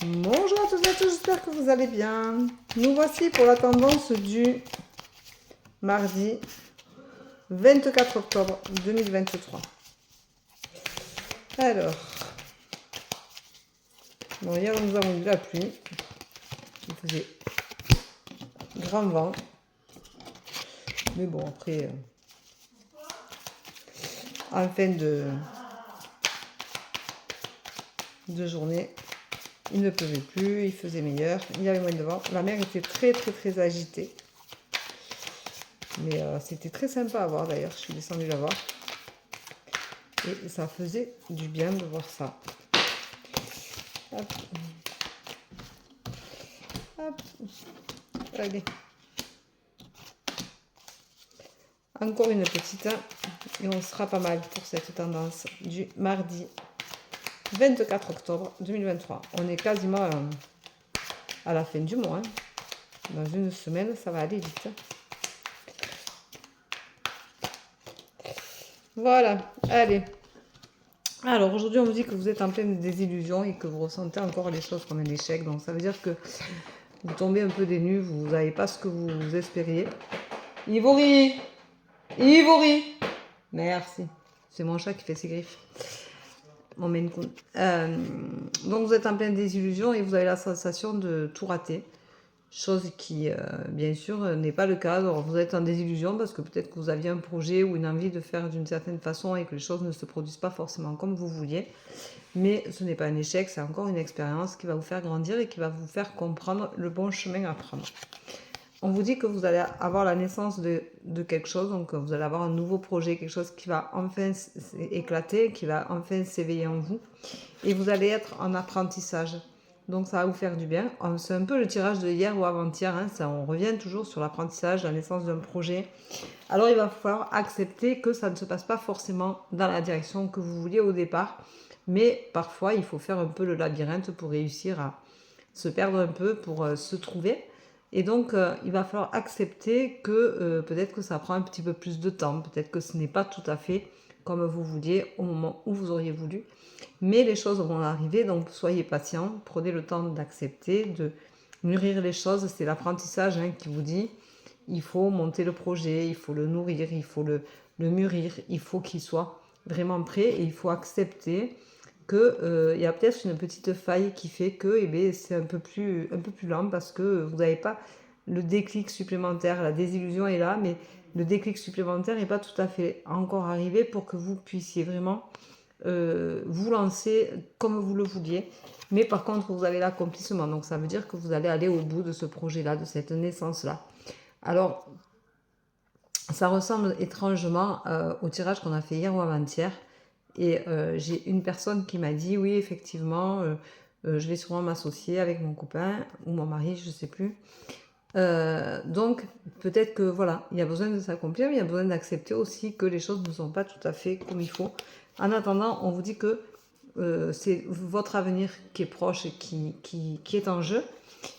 Bonjour à tous et à tous, j'espère que vous allez bien. Nous voici pour la tendance du mardi 24 octobre 2023. Alors, bon, hier nous avons eu la pluie, il faisait grand vent, mais bon, après, en fin de journée, il ne pleuvait plus, il faisait meilleur, il y avait moins de vent. La mer était très agitée. Mais c'était très sympa à voir d'ailleurs, je suis descendue la voir. Et ça faisait du bien de voir ça. Hop. Hop. Allez. Encore une petite. Et on sera pas mal pour cette tendance du mardi 24 octobre 2023. On est quasiment à la fin du mois. Dans une semaine, ça va aller vite. Voilà, allez. Alors aujourd'hui, on vous dit que vous êtes en pleine désillusion et que vous ressentez encore les choses comme un échec. Donc ça veut dire que vous tombez un peu des nues, vous n'avez pas ce que vous espériez. Ivory, merci. C'est mon chat qui fait ses griffes. Mon Maine Coon. Donc vous êtes en pleine désillusion et vous avez la sensation de tout rater. Chose qui, bien sûr, n'est pas le cas. Alors, vous êtes en désillusion parce que peut-être que vous aviez un projet ou une envie de faire d'une certaine façon et que les choses ne se produisent pas forcément comme vous vouliez. Mais ce n'est pas un échec, c'est encore une expérience qui va vous faire grandir et qui va vous faire comprendre le bon chemin à prendre. On vous dit que vous allez avoir la naissance de quelque chose, donc vous allez avoir un nouveau projet, quelque chose qui va enfin éclater, qui va enfin s'éveiller en vous. Et vous allez être en apprentissage. Donc ça va vous faire du bien. C'est un peu le tirage de hier ou avant-hier. Hein, on revient toujours sur l'apprentissage, la naissance d'un projet. Alors il va falloir accepter que ça ne se passe pas forcément dans la direction que vous vouliez au départ. Mais parfois il faut faire un peu le labyrinthe pour réussir à se perdre un peu, pour se trouver. Et donc il va falloir accepter que peut-être que ça prend un petit peu plus de temps. Peut-être que ce n'est pas tout à fait comme vous vouliez au moment où vous auriez voulu. Mais les choses vont arriver, donc soyez patient, prenez le temps d'accepter, de mûrir les choses. C'est l'apprentissage qui vous dit, il faut monter le projet, il faut le nourrir, il faut le mûrir, il faut qu'il soit vraiment prêt et il faut accepter qu'il y a peut-être une petite faille qui fait que c'est un peu plus lent parce que vous n'avez pas le déclic supplémentaire. La désillusion est là, mais le déclic supplémentaire n'est pas tout à fait encore arrivé pour que vous puissiez vraiment vous lancer comme vous le vouliez. Mais par contre, vous avez l'accomplissement. Donc ça veut dire que vous allez aller au bout de ce projet-là, de cette naissance-là. Alors, ça ressemble étrangement au tirage qu'on a fait hier ou avant-hier. Et j'ai une personne qui m'a dit, oui, effectivement, je vais sûrement m'associer avec mon copain ou mon mari, je ne sais plus. Donc, peut-être que voilà, il y a besoin de s'accomplir, mais il y a besoin d'accepter aussi que les choses ne sont pas tout à fait comme il faut. En attendant, on vous dit que c'est votre avenir qui est proche et qui est en jeu.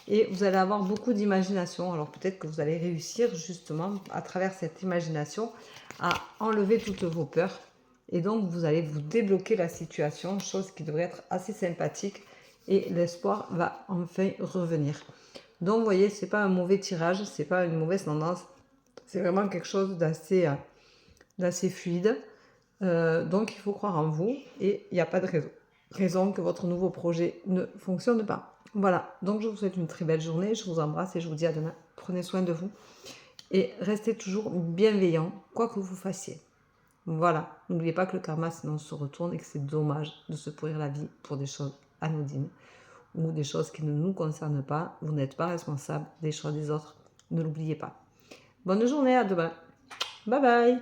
Et vous allez avoir beaucoup d'imagination. Alors peut-être que vous allez réussir justement à travers cette imagination à enlever toutes vos peurs. Et donc vous allez vous débloquer la situation, chose qui devrait être assez sympathique. Et l'espoir va enfin revenir. Donc vous voyez, c'est pas un mauvais tirage, c'est pas une mauvaise tendance. C'est vraiment quelque chose d'assez fluide. Donc il faut croire en vous et il n'y a pas de raison que votre nouveau projet ne fonctionne pas. Voilà, donc je vous souhaite une très belle journée, je vous embrasse et je vous dis à demain. Prenez soin de vous et restez toujours bienveillant, quoi que vous fassiez. Voilà, n'oubliez pas que le karma sinon se retourne et que c'est dommage de se pourrir la vie pour des choses anodines ou des choses qui ne nous concernent pas. Vous n'êtes pas responsable des choix des autres, ne l'oubliez pas. Bonne journée, à demain. Bye bye.